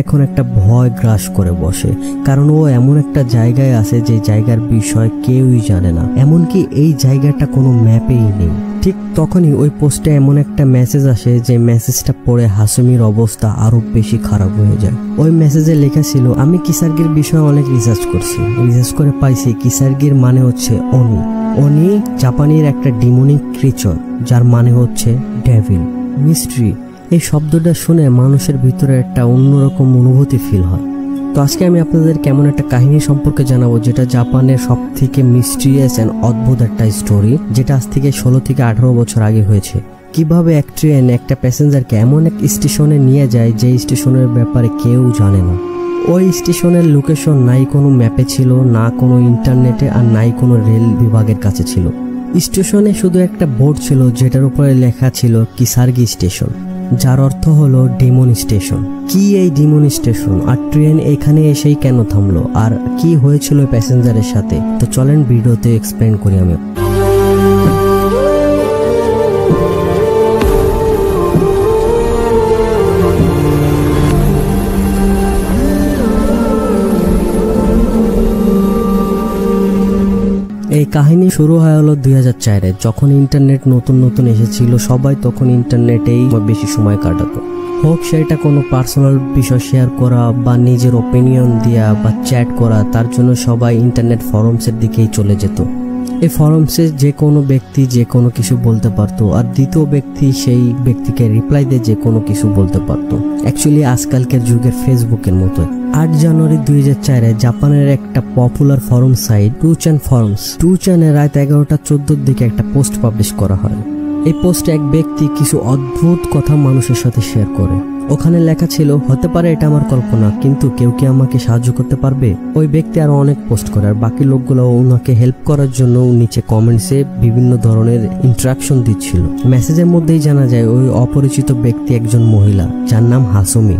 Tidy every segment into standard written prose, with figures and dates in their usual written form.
এখন একটা ভয় গ্রাস করে বসে, কারণ ও এমন একটা জায়গায় আছে যে জায়গার বিষয় কেউই জানে না, এমনকি এই জায়গাটা কোনো ম্যাপেই নেই। ঠিক তখনই ওই পোস্টে এমন একটা মেসেজ আসে যে মেসেজটা পড়ে হাসুমির অবস্থা আরো বেশি খারাপ হয়ে যায়। ওই মেসেজে লেখা ছিল, আমি কিসার্গির বিষয়ে অনেক রিসার্চ করছি, রিসার্চ করে পাইছি কিসার্গির মানে হচ্ছে অনি। অনি জাপানের একটা ডিমনিক ক্রিচার, যার মানে হচ্ছে ডেভিল। মিস্ট্রি এই শব্দটা শুনে মানুষের ভিতরে একটা অন্যরকম অনুভূতি ফিল হয়। তো আজকে আমি আপনাদের কেমন একটা কাহিনী সম্পর্কে জানাবো, যেটা জাপানের সব থেকে মিস্ট্রিয়াস অ্যান্ড অদ্ভুত একটা স্টোরি, যেটা আজ থেকে 16 থেকে 18 বছর আগে হয়েছে। কিভাবে এক ট্রেন একটা প্যাসেঞ্জারকে এমন এক স্টেশনে নিয়ে যায় যে স্টেশনের ব্যাপারে কেউ জানে না। ওই স্টেশনের লোকেশন নাই কোনো ম্যাপে ছিল, না কোনো ইন্টারনেটে, আর নাই কোনো রেল বিভাগের কাছে ছিল। স্টেশনে শুধু একটা বোর্ড ছিল যেটার উপরে লেখা ছিল কিসার্গি স্টেশন, যার অর্থ হলো ডিমন স্টেশন। কি এই ডিমন স্টেশন, আর ট্রেন এখানে এসেই কেন থামলো, আর কি হয়েছিল প্যাসেঞ্জারের সাথে, তো চলেন ভিডিওতে এক্সপ্লেন করি আমি। এই কাহিনী শুরু হয় হলো 2004-এ, যখন ইন্টারনেট নতুন নতুন এসেছিল। সবাই তখন ইন্টারনেটেই বেশি সময় কাটাতো, হোক সেটা কোনো পার্সোনাল বিষয় শেয়ার করা বা নিজের ওপিনিয়ন দেওয়া বা চ্যাট করা, তার জন্য সবাই ইন্টারনেট ফরমসের দিকেই চলে যেত। এই ফরমসে যে কোনো ব্যক্তি যে কোনো কিছু বলতে পারতো, আর দ্বিতীয় ব্যক্তি সেই ব্যক্তিকে রিপ্লাই দিয়ে যে কোনো কিছু বলতে পারতো। অ্যাকচুয়ালি আজকালকার যুগের ফেসবুকের মতো। 8 জানুয়ারি 2004-এ জাপানের একটা popular forum site 2chan forums 2chan-এ রাত 11:14 দিকে একটা পোস্ট পাবলিশ করা হয়। এই পোস্টে এক ব্যক্তি কিছু অদ্ভুত কথা মানুষের সাথে শেয়ার করে। ওখানে লেখা ছিল, হতে পারে এটা আমার কল্পনা, কিন্তু কেউ কি আমাকে সাহায্য করতে পারবে? ওই ব্যক্তি আরো অনেক পোস্ট করে, আর বাকি লোকগুলো ওনাকে হেল্প করার জন্য নিচে কমেন্টসে বিভিন্ন ধরনের ইন্টারাকশন দিচ্ছিল। মেসেজের মধ্যেই জানা যায় ওই অপরিচিত ব্যক্তি একজন মহিলা, যার নাম হাসুমি।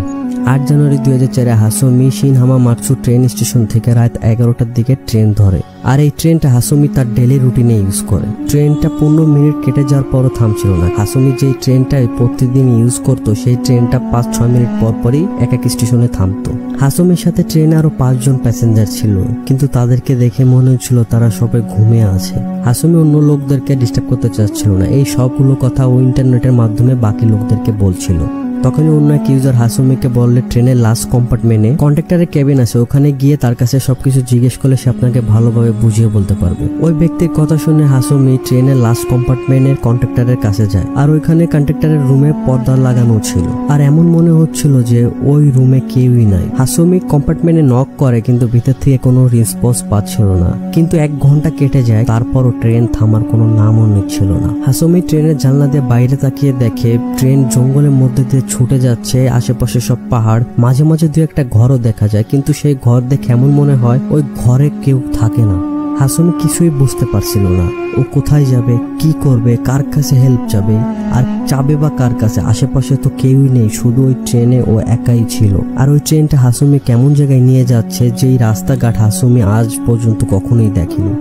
8 জানুয়ারি 2004-এ হাসুমি শিনহামা মাতসু ট্রেন স্টেশন থেকে রাত 11টার দিকে ট্রেন ধরে, আর এই ট্রেনটা হাসুমি তার ডেইলি রুটিনে ইউজ করে। ট্রেনটা 15 মিনিট কেটে যাওয়ার পরও থামছিল না। হাসুমি যেই ট্রেনটা প্রতিদিন ইউজ করতো, সেই ট্রেনটা 5-6 মিনিট পর পরই এক এক স্টেশনে থামতো। হাসুমির সাথে ট্রেনে আরো 5 জন প্যাসেঞ্জার ছিল, কিন্তু তাদেরকে দেখে মনে হচ্ছিল তারা সবাই ঘুমিয়ে আছে। হাসুমি অন্য লোকদেরকে ডিস্টার্ব করতে চাচ্ছিল না। এই সবগুলো কথা ও ইন্টারনেটের মাধ্যমে বাকি লোকদেরকে বলছিল। তখনই অন্য এক ইউজার হাসুমিকে বললে ট্রেনের লাস্ট কম্পার্টমেন্টে কন্ডাক্টরের কেবিন আছে, ওখানে গিয়ে তার কাছে সবকিছু জিজ্ঞেস করলে সে আপনাকে ভালোভাবে বুঝিয়ে বলতে পারবে। ওই ব্যক্তির কথা শুনে হাসুমি ট্রেনের লাস্ট কম্পার্টমেন্টের কন্ডাক্টরের কাছে যায়, আর ওইখানে কন্ডাক্টরের রুমে পর্দা লাগানো ছিল, আর এমন মনে হচ্ছিল যে ওই রুমে কেউই নাই। হাসুমি কম্পার্টমেন্টে নক করে, কিন্তু ভিতর থেকে কোনো রেসপন্স পাচ্ছিল না। কিন্তু 1 ঘন্টা কেটে যায়, তারপরও ট্রেন থামার কোনো নামও নিচ্ছিল না। হাসুমি ট্রেনের জানলা দিয়ে বাইরে তাকিয়ে দেখে ট্রেন জঙ্গলের মধ্যে দিয়ে ছুটে যাচ্ছে। আশেপাশে সব পাহাড়, মাঝে মাঝে 2-1টা ঘরও দেখা যায়, কিন্তু সেই ঘর দেখে এমন মনে হয় ওই ঘরে কেউ থাকে না। হাসুমি কিছুই বুঝতে পারছিল না, ও কোথায় যাবে, কি করবে, কার কাছে হেল্প যাবে, আর যাবে বা কার কাছে। আশেপাশে তো কেউই নেই, শুধু ওই ট্রেনে ও একাই ছিল। আর ওই ট্রেনটা হাসুমি কেমন জায়গায় নিয়ে যাচ্ছে, যেই রাস্তাঘাট হাসুমি আজ পর্যন্ত কখনোই দেখেনি।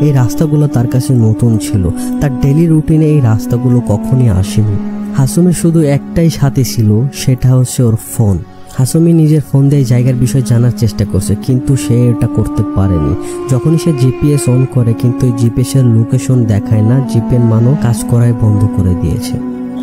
এই রাস্তাগুলো তার কাছে নতুন ছিল, তার ডেইলি রুটিনে এই রাস্তাগুলো কখনই আসেনি। হাসুমির শুধু একটাই সাথী ছিল, সেটা হচ্ছে ওর ফোন। হাসুমি নিজের ফোন দিয়ে জায়গার বিষয় জানার চেষ্টা করছে, কিন্তু সে এটা করতে পারেনি। যখনই সে জিপিএস অন করে, কিন্তু ওই জিপিএস এর লোকেশন দেখায় না, জিপিএস মানও কাজ করাই বন্ধ করে দিয়েছে।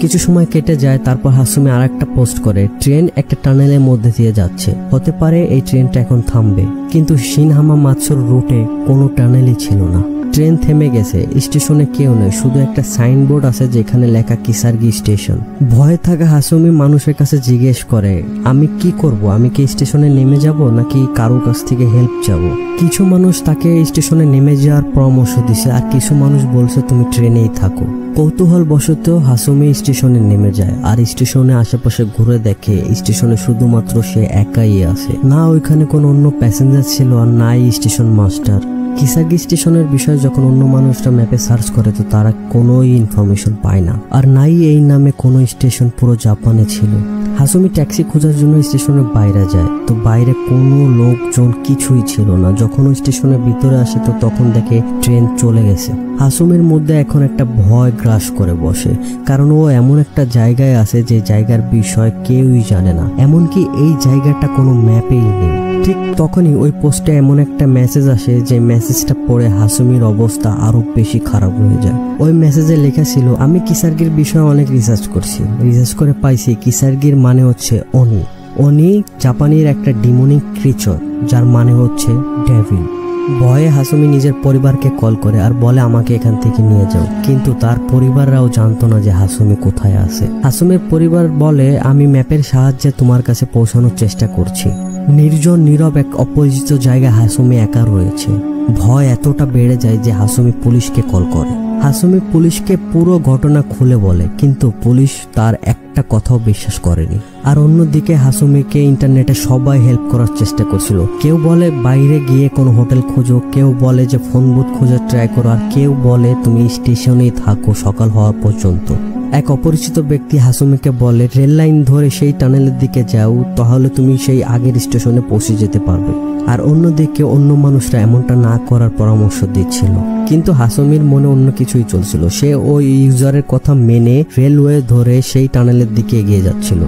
কিছু সময় কেটে যায়, তারপর হাসুমি আরেকটা পোস্ট করে, ট্রেন একটা টানেলের মধ্যে দিয়ে যাচ্ছে, হতে পারে এই ট্রেনটা এখন থামবে। কিন্তু শিনহামা মাতসুর রুটে কোনো টানেলই ছিল না। ট্রেন থেমে গেছে, স্টেশনে কেউ নেই, শুধু একটা সাইনবোর্ড আছে যেখানে লেখা কিসার্গি স্টেশন। ভয়ে থাকা হাসুমি মানুষের কাছে জিজ্ঞেস করে, আমি কি করব, আমি কি স্টেশনে নেমে যাব নাকি কারো কাছ থেকে হেল্প যাব? কিছু মানুষ তাকে স্টেশনে নেমে যাওয়ার পরামর্শ দিছে, আর কিছু মানুষ বলছে তুমি ট্রেনেই থাকো। কৌতূহল বশত হাসুমি স্টেশনে নেমে যায়, আর স্টেশনে আশেপাশে ঘুরে দেখে স্টেশনে শুধুমাত্র সে একাই আছে। না ওইখানে কোনো অন্য প্যাসেঞ্জার ছিল, আর নাই স্টেশন মাস্টার। কিসাগি স্টেশনের বিষয়ে যখন অন্য মানুষরা ম্যাপে সার্চ করে তো তারা কোনো ইনফরমেশন পায় না। আর নাই এই নামে কোনো স্টেশন পুরো জাপানে ছিল। হাসুমি ট্যাক্সি খোঁজার জন্য স্টেশনের বাইরে যায়, তো বাইরে কোনো লোকজন কিছুই ছিল না। যখন ওই স্টেশনের ভিতরে আসে তো তখন দেখে ট্রেন চলে গেছে। হাসুমির মধ্যে এখন একটা ভয় গ্রাস করে বসে, কারণ ও এমন একটা জায়গায় আছে যে জায়গার বিষয় কেউই জানে না, এমনকি এই জায়গাটা কোনো ম্যাপেই নেই। ঠিক তখনই ওই পোস্টে এমন একটা মেসেজ আসে যে মেসেজটা পড়ে হাসুমির অবস্থা আরো বেশি খারাপ হয়ে যায়। ওই মেসেজে লেখা ছিল, আমি কিসার্গির বিষয়ে অনেক রিসার্চ করছি, রিসার্চ করে পাইছি কিসার্গির মানে হচ্ছে অনি। অনি জাপানের একটা ডিমনিক ক্রিচার, যার মানে হচ্ছে ডেভিল। ভয়ে হাসুমি নিজের পরিবারকে কল করে আর বলে আমাকে এখান থেকে নিয়ে যাও, কিন্তু তার পরিবাররাও জানতো না যে হাসুমি কোথায় আছে। হাসুমির পরিবার বলে, আমি ম্যাপের সাহায্যে তোমার কাছে পৌঁছানোর চেষ্টা করছি। নির্জন নীরব এক অপরিচিত জায়গায় হাসুমি একা রয়েছে। ভয় এতটা বেড়ে যায় যে হাসুমি পুলিশকে কল করে। হাসুমি পুলিশকে পুরো ঘটনা খুলে বলে, কিন্তু পুলিশ তার একটা কথাও বিশ্বাস করেনি। আর অন্যদিকে হাসুমিকে ইন্টারনেটে সবাই হেল্প করার চেষ্টা করছিল। কেউ বলে বাইরে গিয়ে কোনো হোটেল খোঁজো, কেউ বলে যে ফোন বুথ খোঁজার ট্রাই করো, আর কেউ বলে তুমি স্টেশনেই থাকো সকাল হওয়া পর্যন্ত। এক অপরিচিত ব্যক্তি হাসুমিকে বলে, রেল লাইন ধরে সেই টানেলের দিকে যাও, তাহলে তুমি সেই আগের স্টেশনে পৌঁছে যেতে পারবে। আর অন্যদিকে অন্য মানুষরা এমনটা না করার পরামর্শ দিচ্ছিল, কিন্তু হাসুমির মনে অন্য কিছুই চলছিল। সে ওই ইউজারের কথা মেনে রেলওয়ে ধরে সেই টানেলের দিকে এগিয়ে যাচ্ছিল।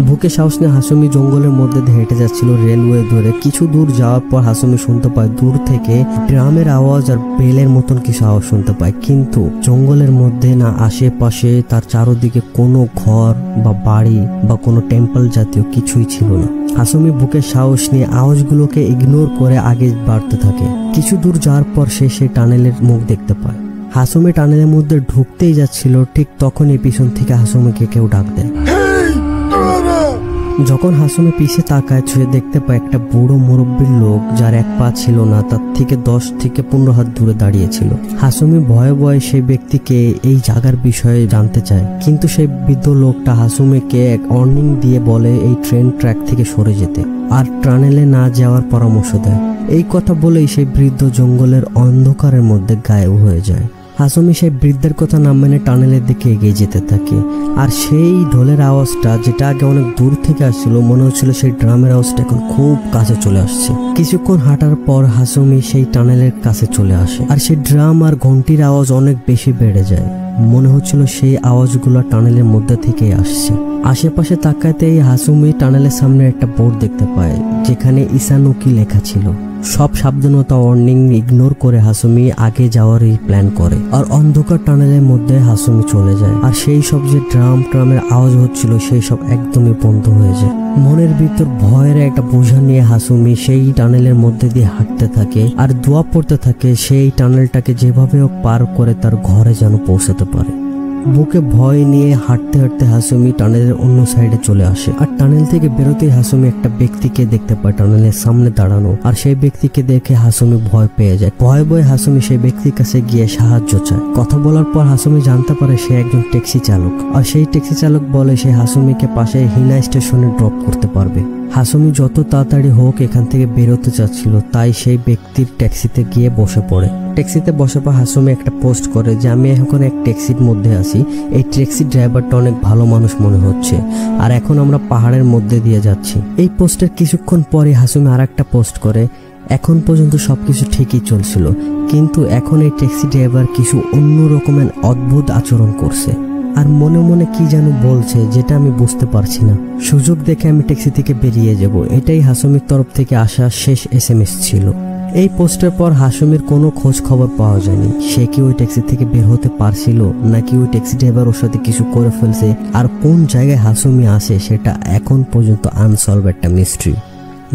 বুকে সাহস নিয়ে হাসুমি জঙ্গলের মধ্যে হেঁটে যাচ্ছিল রেলওয়ে ধরে। কিছু দূর যাওয়ার পর হাসুমি শুনতে পায় দূর থেকে ড্রামের আওয়াজ আর বেলের মতন কিছু আওয়াজ শুনতে পায়, কিন্তু জঙ্গলের মধ্যে না আশেপাশে তার চারদিকে কোনো ঘর বা বাড়ি বা কোনো টেম্পল জাতীয় কিছুই ছিল না। হাসুমি বুকে সাহস নিয়ে আওয়াজগুলোকে ইগনোর করে আগে বাড়তে থাকে। কিছু দূর যাওয়ার পর সে সেই টানেলের মুখ দেখতে পায়। হাসুমি টানেলের মধ্যে ঢুকতেই যাচ্ছিল, ঠিক তখনই পিছন থেকে হাসুমিকে কেউ ডাক দেয়। যখন হাসুমি পিছে তাকায় সে দেখতে পায় একটা বুড়ো মুরব্বীর লোক, যার এক পা ছিল না, তার থেকে 10 থেকে 15 হাত দূরে দাঁড়িয়েছিল। হাসুমি ভয়ে ভয়ে সেই ব্যক্তিকে এই জায়গার বিষয়ে জানতে চায়, কিন্তু সেই বৃদ্ধ লোকটা হাসুমিকে এক ওয়ার্নিং দিয়ে বলে এই ট্রেন ট্র্যাক থেকে সরে যেতে আর টানেলে না যাওয়ার পরামর্শ দেয়। এই কথা বলেই সেই বৃদ্ধ জঙ্গলের অন্ধকারের মধ্যে গায়েব হয়ে যায়। হাসুমি সেই বৃদ্ধের কথা না মেনে টানেলের দিকে এগিয়ে যেতে থাকে। আর সেই ঢোলের আওয়াজটা, যেটা আগে অনেক দূর থেকে আসছিল, মনে হচ্ছিল সেই ড্রামের আওয়াজটা এখন খুব কাছে চলে আসছে। কিছুক্ষণ হাঁটার পর হাসুমি সেই টানেলের কাছে চলে আসে, আর সেই ড্রাম আর ঘন্টির আওয়াজ অনেক বেশি বেড়ে যায়। মনে হচ্ছিল সেই আওয়াজগুলো টানেলের মধ্যে থেকে আসছে। আশেপাশে তাকাতেই হাসুমি টানেলের সামনে একটা বোর্ড দেখতে পায়, যেখানে ইসানুকি লেখা ছিল। সব সাবধানতা ওয়ার্নিং ইগনোর করে হাসুমি আগে যাওয়ারই প্ল্যান করে, আর অন্ধকার টানেলের মধ্যে হাসুমি চলে যায়। আর সেই সব যে ট্রামের আওয়াজ হচ্ছিল সেই সব একদমই বন্ধ হয়ে যায়। মনের ভিতর ভয়ের একটা বোঝা নিয়ে হাসুমি সেই টানেলের মধ্যে দিয়ে হাঁটতে থাকে আর দোয়া পড়তে থাকে সেই টানেলটাকে যেভাবে হোক পার করে তার ঘরে যেন পৌঁছাতে পারে। বুকে ভয় নিয়ে হাঁটতে হাঁটতে হাসুমি টানেলের অন্য সাইডে চলে আসে, আর টানেল থেকে বেরোতেই হাসুমি একটা ব্যক্তিকে দেখতে পায় টানেলের সামনে দাঁড়ানো। আর সেই ব্যক্তিকে দেখে হাসুমি ভয় পেয়ে যায়। ভয়ে ভয়ে হাসুমি সেই ব্যক্তির কাছে গিয়ে সাহায্য চায়। কথা বলার পর হাসুমি জানতে পারে সে একজন ট্যাক্সি চালক, আর সেই ট্যাক্সি চালক বলে সে হাসুমিকে পাশে হিনা স্টেশনে ড্রপ করতে পারবে। হাসুমি যত তাড়াতাড়ি হোক এখান থেকে বেরোতে চাচ্ছিল, তাই সেই ব্যক্তির ট্যাক্সিতে গিয়ে বসে পড়ে। ট্যাক্সিতে বসে পর হাসুমি একটা পোস্ট করে যে আমি এখন এক ট্যাক্সির মধ্যে আছি, এই ট্যাক্সি ড্রাইভারটা অনেক ভালো মানুষ মনে হচ্ছে, আর এখন আমরা পাহাড়ের মধ্যে দিয়ে যাচ্ছি। এই পোস্টের কিছুক্ষণ পরে হাসুমি আর একটা পোস্ট করে, এখন পর্যন্ত সবকিছু ঠিকই চলছিল, কিন্তু এখন এই ট্যাক্সি ড্রাইভার কিছু অন্য রকমের অদ্ভুত আচরণ করছে, আর মনে মনে কি যেন বলছে যেটা আমি বুঝতে পারছি না। সুযোগ দেখে আমি ট্যাক্সি থেকে বেরিয়ে যাব, এটাই হাসুমির তরফ থেকে আসা শেষ SMS ছিল। এই পোস্টের পর হাসুমির কোনো খোঁজ খবর পাওয়া যায়নি। সে কি ওই ট্যাক্সি থেকে বের হতে পারছিল, নাকি ওই ট্যাক্সি ড্রাইভার ওর সাথে কিছু করে ফেলছে, আর কোন জায়গায় হাসুমি আসে সেটা এখন পর্যন্ত আনসলভ একটা মিস্ট্রি।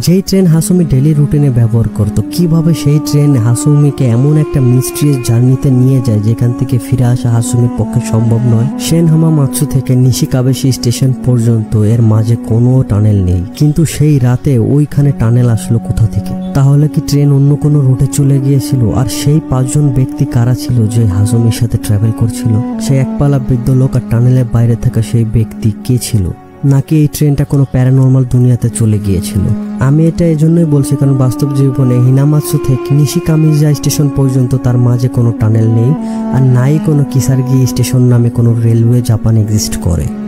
যেই ট্রেন হাসুমি ডেলি রুটিনে ব্যবহার করত, কিভাবে সেই ট্রেন হাসুমিকে এমন একটা মিস্ট্রিয়াস জার্নিতে নিয়ে যায় যেখান থেকে ফিরে আসা হাসুমির পক্ষে সম্ভব নয়। সেন হামামাৎসু থেকে নিশিকাবেশি স্টেশন পর্যন্ত এর মাঝে কোনো টানেল নেই, কিন্তু সেই রাতে ওইখানে টানেল আসলো কোথা থেকে? তাহলে কি ট্রেন অন্য কোনো রুটে চলে গিয়েছিল? আর সেই 5 জন ব্যক্তি কারা ছিল যে হাসুমির সাথে ট্রাভেল করছিল? সেই একপালা বৃদ্ধ লোক আর টানেলের বাইরে থাকা সেই ব্যক্তি কে ছিল? নাকি এই ট্রেনটা কোনো প্যারানর্মাল দুনিয়াতে চলে গিয়েছিল। আমি এটা এজন্যই বলছি কারণ বাস্তব জীবনে হিনামাৎসু থেকে নিশিকামিজা স্টেশন পর্যন্ত তার মাঝে কোনো টানেল নেই, আর নাই কোনো কিসারগি স্টেশন নামে কোনো রেলওয়ে জাপান এক্সিস্ট করে।